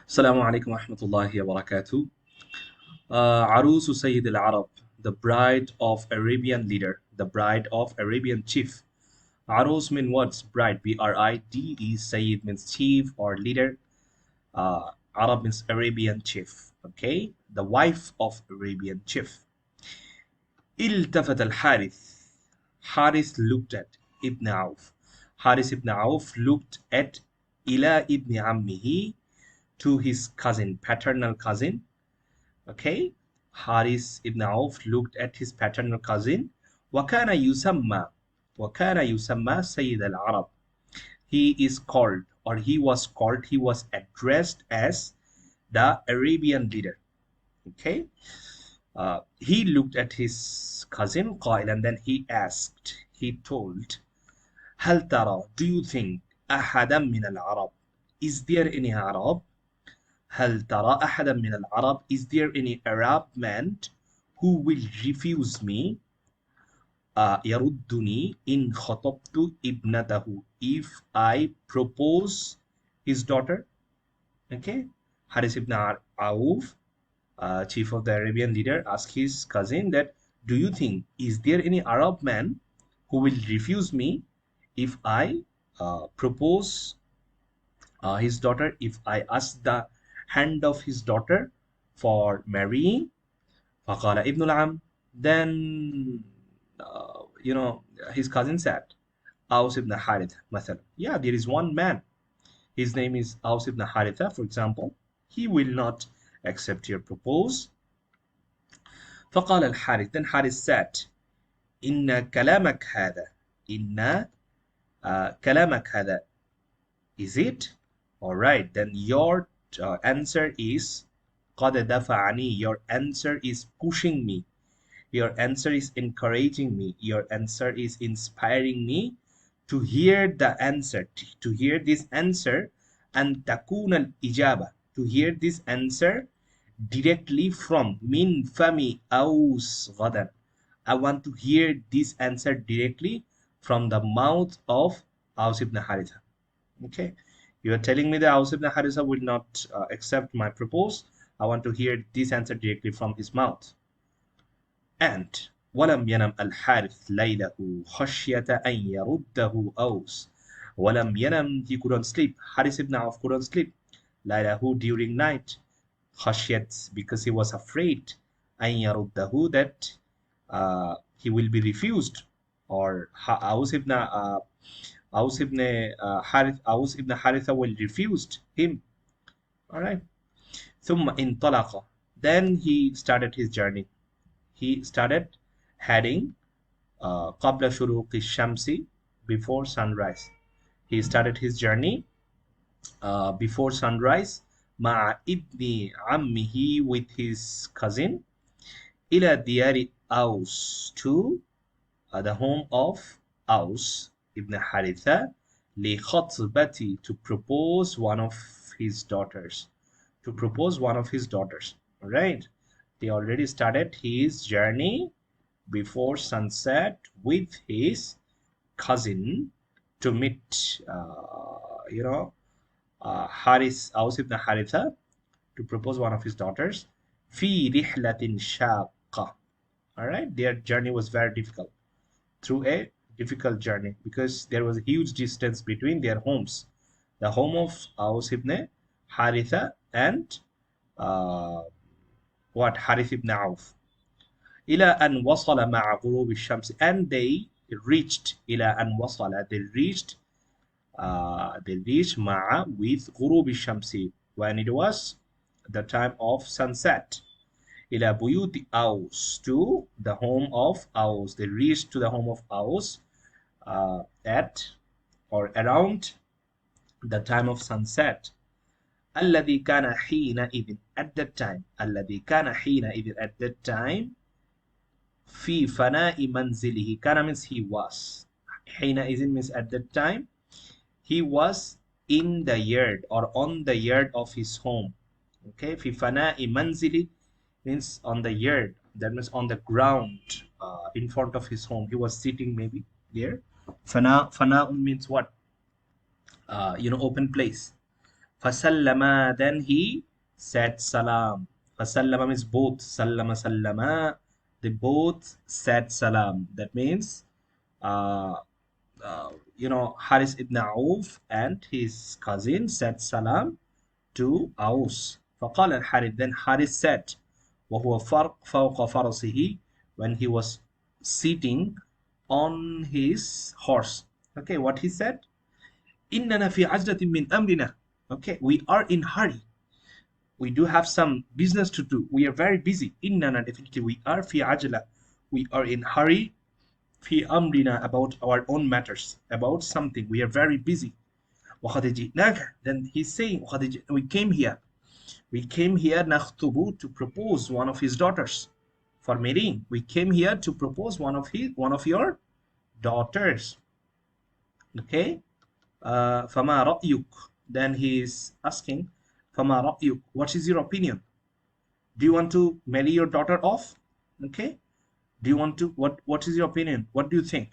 السلام عليكم ورحمة الله وبركاته. عروس سيد العرب, the bride of Arabian leader, the bride of Arabian chief. Arus means words bride, B-R-I-D-E. Sayyid means chief or leader. Arab means Arabian chief. Okay, the wife of Arabian chief. التفت الحارث. Harith looked at Ibn Auf. Harith ibn Auf looked at إلى ابن عمه, to his cousin, paternal cousin. Okay, Haris ibn Auf looked at his paternal cousin. وكان يسمى سيد العرب. He is called, or he was called, he was addressed as the Arabian leader. Okay, he looked at his cousin قائل, and then he asked, he told, هل ترى, do you think, أحدا من العرب, is there any Arab? هل ترى أحدا من العرب, is there any Arab man who will refuse me, يردني إن خطبت ابنته, if I propose his daughter. Okay, Haris ibn Auf, chief of the Arabian leader, asked his cousin that, do you think, is there any Arab man who will refuse me if I propose his daughter, if I ask the hand of his daughter for marrying? فقال ابن العم, then his cousin said, Aus ibn Haritha مثلا, yeah, there is one man, his name is Aus ibn Haritha, for example, he will not accept your proposal. فقال الحارث, then Harith said, إن كلامك هذا, إن كلامك هذا, is it? All right, then your answer is قد دفعني, your answer is pushing me, your answer is encouraging me, your answer is inspiring me to hear the answer, to hear this answer, and تكون الإجابة, to hear this answer directly from min fami aus غدا. I want to hear this answer directly from the mouth of Aus ibn Haritha. Okay, you are telling me that Aus ibn Haritha will not accept my proposal. I want to hear this answer directly from his mouth. And ولم ينم الحارث ليله خشية أن يرده أوس. ولم ينم, he couldn't sleep. Harith ibn Auf couldn't sleep. ليله, during night. خشيت, because he was afraid. أن يرده, that he will be refused. Or Aus ibn Haritha will refuse him. All right. ثم انطلق, then he started his journey. He started heading قبل شروق الشمس, before sunrise. He started his journey before sunrise. مع ابن عمه, with his cousin. إلى ديار أوس, to the home of Aus ibn Haritha. لخطبة, to propose one of his daughters. To propose one of his daughters. All right. They already started his journey before sunset with his cousin to meet, Aus ibn Haritha, to propose one of his daughters. في رحلة شاقة. All right, their journey was very difficult, through a difficult journey, because there was a huge distance between their homes, the home of Aus ibn Haritha and Harith ibn Auf. إلى أن وصل مع غروب الشمس, and they reached إلى أن وصل, they reached مع, with غروب الشمس, when it was the time of sunset. إلى بيوت أوس, to the home of Aus. They reached to the home of Aus at or around the time of sunset. الذي كان حينئذ, at that time. الذي كان حينئذ, at that time. في فناء منزله, كان means he was. حينئذ means at that time. He was in the yard, or on the yard of his home. Okay, في فناء منزله means on the yard, that means on the ground in front of his home. He was sitting maybe there. فناء means what? Open place. فسلما, then he said salam. فسلما means both. سلم سلما, they both said salam. That means uh, Haris ibn Auf and his cousin said salam to Aus. فقال الحارث, then Haris said, وهو فوق فرسه, when he was sitting on his horse. Okay, what he said? إننا في عجلة من أمرنا. Okay, we are in hurry. We do have some business to do. We are very busy. إننا, definitely we are في عجلة. We are in hurry. في أمرنا, about our own matters, about something. We are very busy. وقد جئناك, then he's saying we came here. We came here نخطب, to propose one of his daughters for marrying. We came here to propose one of your daughters. Okay. فما رأيك, then he is asking فما رأيك, what is your opinion? Do you want to marry your daughter off? Okay. Do you want to, what is your opinion? What do you think?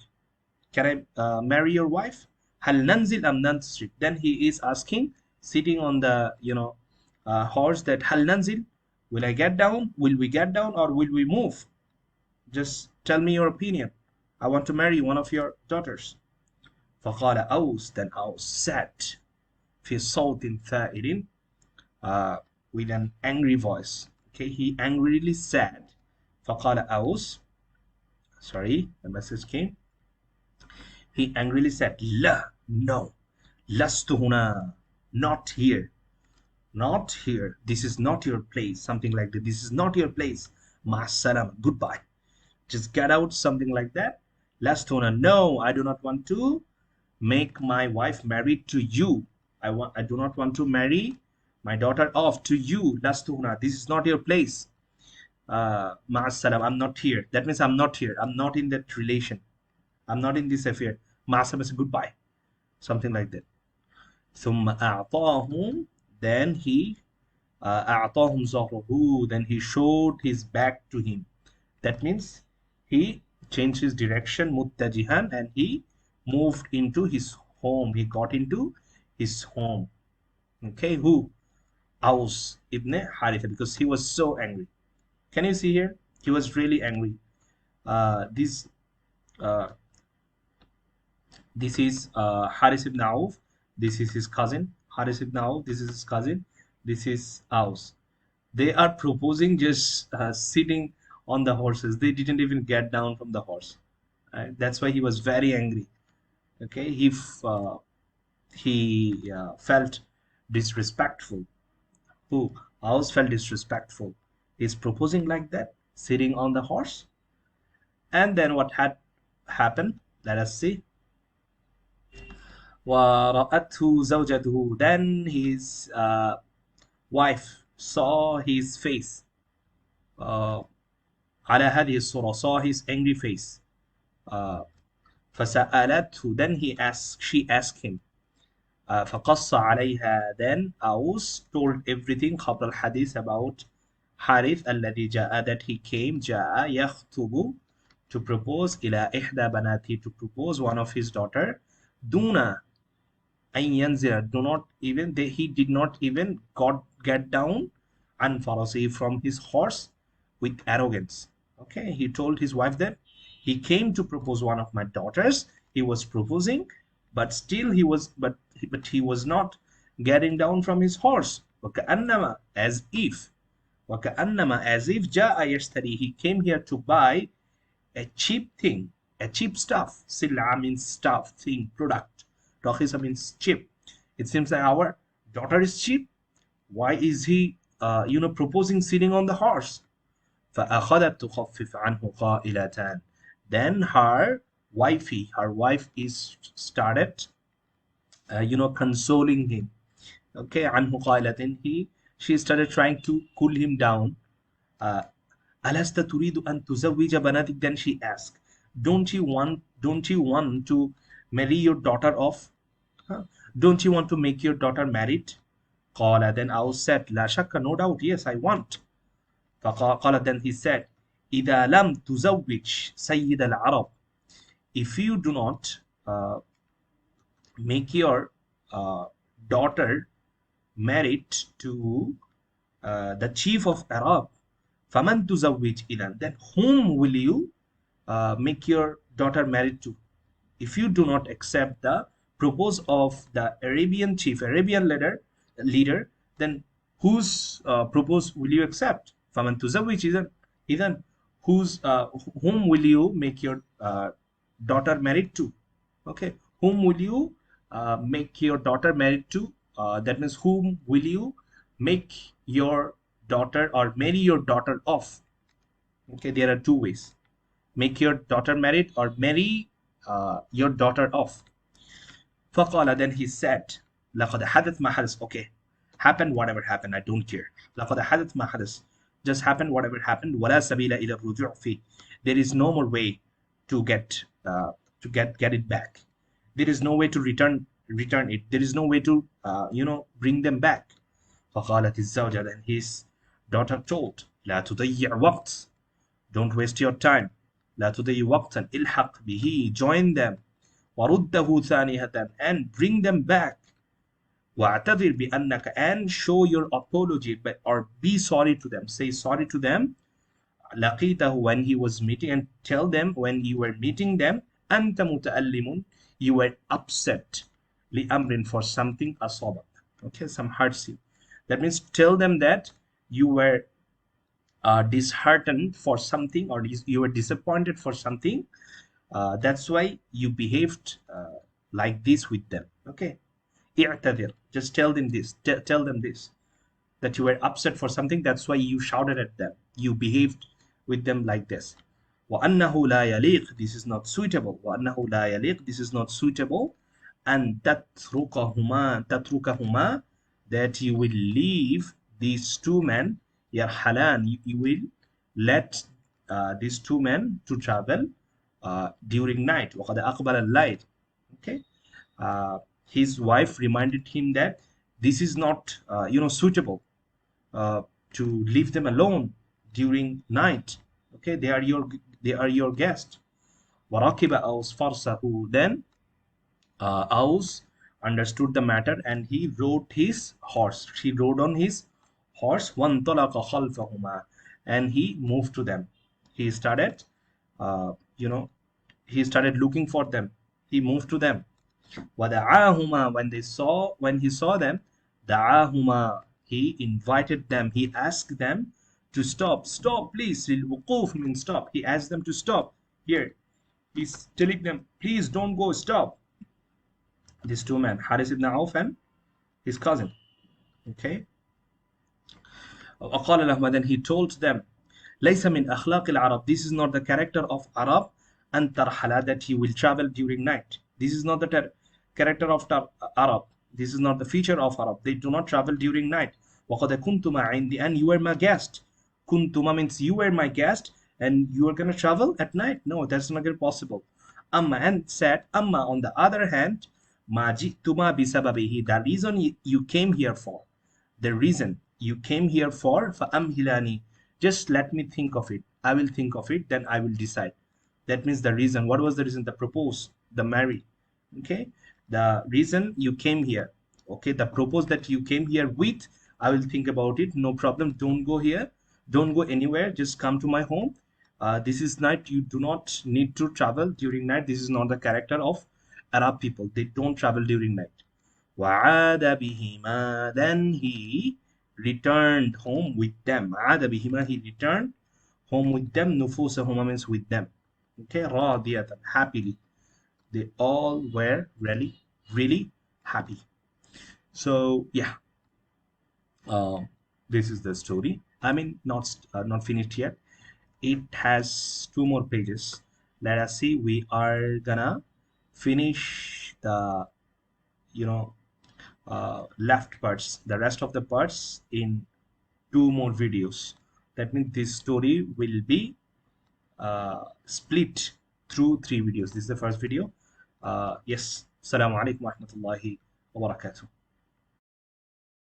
Can I marry your wife? هل ننزل أم ننصرف? Then he is asking, sitting on the horse, that هل ننزل, will I get down? Will we get down, or will we move? Just tell me your opinion. I want to marry one of your daughters. فقال أوس, then Aus said في صوت ثائر, with an angry voice. Okay, he angrily said. فقال أوس, sorry, the message came. He angrily said, لا, no, لست هنا, not here, not here. This is not your place. Something like that. This is not your place. مع السلامة, goodbye. Just get out, something like that. لست هنا, no, I do not want to make my wife married to you. I do not want to marry my daughter off to you. لست هنا, this is not your place. مع السلامة, I'm not here. That means I'm not here. I'm not in that relation. I'm not in this affair. مع السلامة, goodbye. Something like that. ثم أعطاهم, then he أعطاهم ظهره, then he showed his back to him. That means he changed his direction, متجها, and he moved into his home. He got into his home. Okay, who? Aus ibn Haritha, because he was so angry. Can you see here? He was really angry. This is Haris ibn Auf. This is his cousin. Haris ibn Auf. This is his cousin. This is Aus. They are proposing just sitting on the horses. They didn't even get down from the horse. That's why he was very angry. Okay, he felt disrespectful. Who? Aus felt disrespectful. He's proposing like that, sitting on the horse. And then what had happened? Let us see. وَرَأَتْهُ زَوْجَتُهُ, then his wife saw his face. على هذه الصورة, saw his angry face. فسألته, then she asked him. فقص عليها, then Aus told everything قبل الحديث about حارث الذي جاء, that he came, جاء يخطب, to propose, إلى إحدى بناته, to propose one of his daughter, دون أن ينزل, do not even, he did not even get down عن فرسه, from his horse, with arrogance. Okay, he told his wife that he came to propose one of my daughters. He was proposing, but still he was not getting down from his horse. وكأنما, as if, وكأنما, as if جاء يشتري, he came here to buy a cheap thing, a cheap stuff. سلعة means stuff, thing, product. رخيصة means cheap. It seems like our daughter is cheap. Why is he proposing sitting on the horse? فأخذت تخفف عنه قائلة, then her wife is started consoling him. Okay, عنه قائلة, she started trying to cool him down. ألست تريد أن تزوج بناتك, then she asked, don't you want to marry your daughter off? Don't you want to make your daughter married? قال, then Aus said, لا شك, no doubt, yes, I want. فقال, then he said, إذا لم تزوج سيد العرب, if you do not make your daughter married to the chief of Arab. فَمَنْ تُزَوِّجْ إِذًا, then whom will you make your daughter married to? If you do not accept the proposal of the Arabian chief, Arabian leader, then whose proposal will you accept? فَمَنْ تُزَوِّجْ إِذًا, whom will you make your daughter married to? Okay, whom will you make your daughter married to? That means whom will you make your daughter or marry your daughter off? Okay, there are two ways: make your daughter married or marry your daughter off. فقال, then he said, لقد حدث ما حدث. Okay, happened whatever happened, I don't care. لقد حدث ما حدث, just happened whatever happened. ولا سبيل إلى الرجوع فيه, there is no more way to get it back. There is no way to return it. There is no way to bring them back. فقالت الزوجة, then his daughter told, لا تضيع وقت, don't waste your time. لا تضيع وقتا, الحق به, join them. ورده ثانية, and bring them back. واعتذر بأنك, and show your apology, or be sorry to them, say sorry to them. لقيته, when he was meeting, and tell them when you were meeting them, أنت متألم, you were upset. لأمر, for something أصابك. Okay, some hardship. That means tell them that you were disheartened for something, or you were disappointed for something. That's why you behaved like this with them. Okay, اعتذر, just tell them this. Tell them this, that you were upset for something. That's why you shouted at them. You behaved with them like this. وأنه لا يليق, this is not suitable. وأنه لا يليق, this is not suitable. أن تتركهما, that you will leave these two men. يرحلان, you will let these two men to travel during night. وقد أقبل الليل. Okay, his wife reminded him that this is not suitable to leave them alone during night. Okay, they are your guest. وراكب أوس فرسه, then Aus understood the matter, and he rode his horse. He rode on his horse. وانطلق خلفهما, and he moved to them. He started he started looking for them. He moved to them. وَدَعَاهُمَا, when he saw them, دَعَاهُمَا, he invited them. He asked them to stop. Stop, please. للوقوف means stop. He asked them to stop. Here, he's telling them, please don't go, stop. These two men, Haris ibn Auf and his cousin. Okay. وقال لهم, then he told them, ليس من أخلاق العرب, this is not the character of Arab, أن ترحل, that he will travel during night. This is not the character of Arab. This is not the feature of Arab. They do not travel during night. وقد كنتما عندي, and you were my guest. كنتما means you were my guest, and you are going to travel at night. No, that's not possible. Amma, and said, Amma, on the other hand, ما جئتما بسببه, the reason you came here for. The reason you came here for, فأمهلاني, just let me think of it. I will think of it, then I will decide. That means the reason. What was the reason? The propose, the marry. Okay, the reason you came here. Okay, the propose that you came here with, I will think about it. No problem. Don't go here. Don't go anywhere. Just come to my home. This is night. You do not need to travel during night. This is not the character of Arab people. They don't travel during night. وَعَادَ بِهِمَا, then he returned home with them. عَادَ بِهِمَا, he returned home with them. نُفُوسَهُمَا means with them. Okay, راضية, happily. They all were really, really happy. So yeah, this is the story. I mean, not finished yet. It has 2 more pages. Let us see. We are gonna finish the left parts, the rest of the parts, in 2 more videos. That means this story will be split through 3 videos. This is the first video. Yes. Assalamu alaikum wa rahmatullahi wa barakatuh.